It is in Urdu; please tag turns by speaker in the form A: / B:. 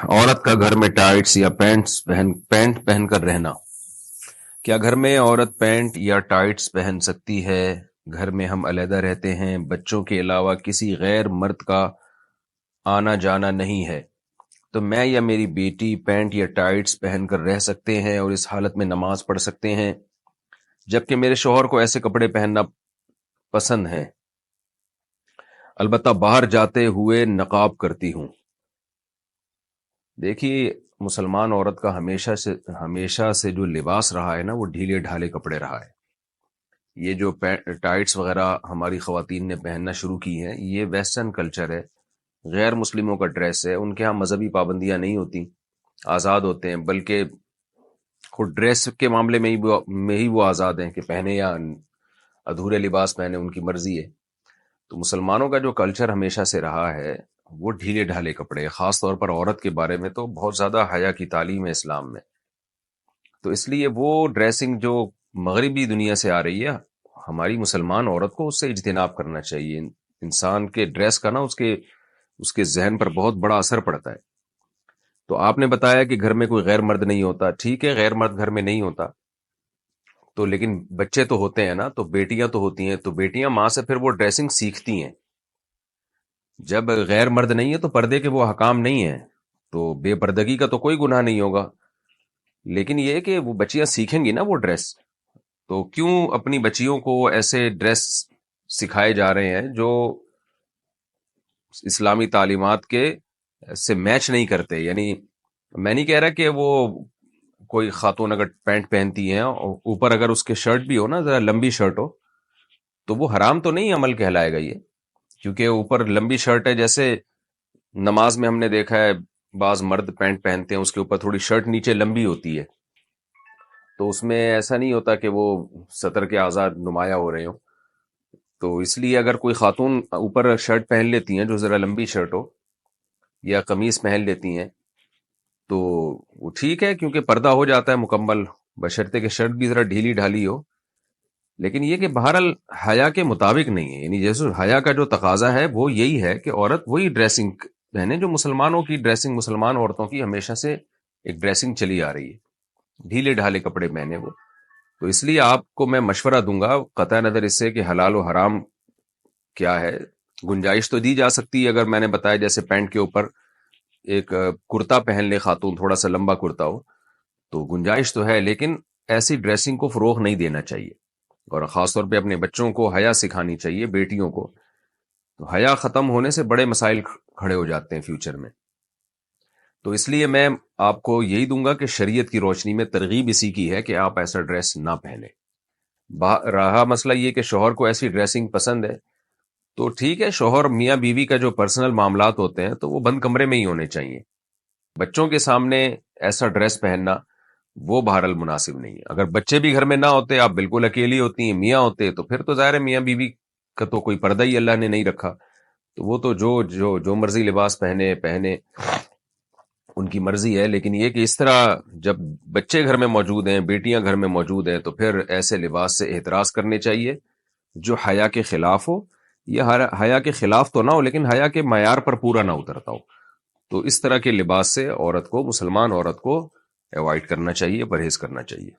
A: عورت کا گھر میں ٹائٹس یا پینٹ پہن کر رہنا۔ کیا گھر میں عورت پینٹ یا ٹائٹس پہن سکتی ہے؟ گھر میں ہم علیحدہ رہتے ہیں، بچوں کے علاوہ کسی غیر مرد کا آنا جانا نہیں ہے، تو میں یا میری بیٹی پینٹ یا ٹائٹس پہن کر رہ سکتے ہیں اور اس حالت میں نماز پڑھ سکتے ہیں، جبکہ میرے شوہر کو ایسے کپڑے پہننا پسند ہیں۔ البتہ باہر جاتے ہوئے نقاب کرتی ہوں۔ دیکھیے، مسلمان عورت کا ہمیشہ سے جو لباس رہا ہے نا، وہ ڈھیلے ڈھالے کپڑے رہا ہے۔ یہ جو ٹائٹس وغیرہ ہماری خواتین نے پہننا شروع کی ہیں، یہ ویسٹرن کلچر ہے، غیر مسلموں کا ڈریس ہے۔ ان کے ہاں مذہبی پابندیاں نہیں ہوتی، آزاد ہوتے ہیں، بلکہ خود ڈریس کے معاملے میں ہی وہ آزاد ہیں کہ پہنے یا ادھورے لباس پہنے، ان کی مرضی ہے۔ تو مسلمانوں کا جو کلچر ہمیشہ سے رہا ہے وہ ڈھیلے ڈھالے کپڑے، خاص طور پر عورت کے بارے میں تو بہت زیادہ حیا کی تعلیم ہے اسلام میں۔ تو اس لیے وہ ڈریسنگ جو مغربی دنیا سے آ رہی ہے، ہماری مسلمان عورت کو اس سے اجتناب کرنا چاہیے۔ انسان کے ڈریس کا نا اس کے ذہن پر بہت بڑا اثر پڑتا ہے۔ تو آپ نے بتایا کہ گھر میں کوئی غیر مرد نہیں ہوتا، ٹھیک ہے، غیر مرد گھر میں نہیں ہوتا تو لیکن بچے تو ہوتے ہیں نا، تو بیٹیاں تو ہوتی ہیں، تو بیٹیاں ماں سے پھر وہ ڈریسنگ سیکھتی ہیں۔ جب غیر مرد نہیں ہے تو پردے کے وہ حکام نہیں ہیں، تو بے پردگی کا تو کوئی گناہ نہیں ہوگا، لیکن یہ ہے کہ وہ بچیاں سیکھیں گی نا وہ ڈریس۔ تو کیوں اپنی بچیوں کو ایسے ڈریس سکھائے جا رہے ہیں جو اسلامی تعلیمات کے سے میچ نہیں کرتے؟ یعنی میں نہیں کہہ رہا کہ وہ کوئی خاتون اگر پینٹ پہنتی ہیں اور اوپر اگر اس کے شرٹ بھی ہو نا، ذرا لمبی شرٹ ہو، تو وہ حرام تو نہیں عمل کہلائے گا یہ، کیونکہ اوپر لمبی شرٹ ہے۔ جیسے نماز میں ہم نے دیکھا ہے بعض مرد پینٹ پہنتے ہیں، اس کے اوپر تھوڑی شرٹ نیچے لمبی ہوتی ہے، تو اس میں ایسا نہیں ہوتا کہ وہ سطر کے اعضاء نمایاں ہو رہے ہوں۔ تو اس لیے اگر کوئی خاتون اوپر شرٹ پہن لیتی ہیں جو ذرا لمبی شرٹ ہو، یا قمیص پہن لیتی ہیں، تو وہ ٹھیک ہے، کیونکہ پردہ ہو جاتا ہے مکمل، بشرطے کہ شرٹ بھی ذرا ڈھیلی ڈھالی ہو۔ لیکن یہ کہ بہرحال حیا کے مطابق نہیں ہے، یعنی جیسے حیا کا جو تقاضا ہے وہ یہی ہے کہ عورت وہی ڈریسنگ پہنے جو مسلمانوں کی ڈریسنگ، مسلمان عورتوں کی ہمیشہ سے ایک ڈریسنگ چلی آ رہی ہے، ڈھیلے ڈھالے کپڑے پہنے وہ۔ تو اس لیے آپ کو میں مشورہ دوں گا، قطع نظر اس سے کہ حلال و حرام کیا ہے، گنجائش تو دی جا سکتی ہے۔ اگر میں نے بتایا جیسے پینٹ کے اوپر ایک کرتا پہن لے خاتون، تھوڑا سا لمبا کرتا ہو، تو گنجائش تو ہے، لیکن ایسی ڈریسنگ کو فروغ نہیں دینا چاہیے، اور خاص طور پہ اپنے بچوں کو حیا سکھانی چاہیے، بیٹیوں کو۔ تو حیا ختم ہونے سے بڑے مسائل کھڑے ہو جاتے ہیں فیوچر میں۔ تو اس لیے میں آپ کو یہی دوں گا کہ شریعت کی روشنی میں ترغیب اسی کی ہے کہ آپ ایسا ڈریس نہ پہنیں۔ رہا مسئلہ یہ کہ شوہر کو ایسی ڈریسنگ پسند ہے، تو ٹھیک ہے، شوہر میاں بیوی کا جو پرسنل معاملات ہوتے ہیں تو وہ بند کمرے میں ہی ہونے چاہیے۔ بچوں کے سامنے ایسا ڈریس پہننا وہ بہرحال مناسب نہیں ہے۔ اگر بچے بھی گھر میں نہ ہوتے، آپ بالکل اکیلی ہوتی ہیں، میاں ہوتے، تو پھر تو ظاہر ہے میاں بیوی کا تو کوئی پردہ ہی اللہ نے نہیں رکھا، تو وہ تو جو مرضی لباس پہنے ان کی مرضی ہے۔ لیکن یہ کہ اس طرح جب بچے گھر میں موجود ہیں، بیٹیاں گھر میں موجود ہیں، تو پھر ایسے لباس سے احتراز کرنے چاہیے جو حیا کے خلاف ہو، یا حیا کے خلاف تو نہ ہو لیکن حیا کے معیار پر پورا نہ اترتا ہو۔ تو اس طرح کے لباس سے عورت کو، مسلمان عورت کو، ایوائڈ کرنا چاہیے، پرہیز کرنا چاہیے۔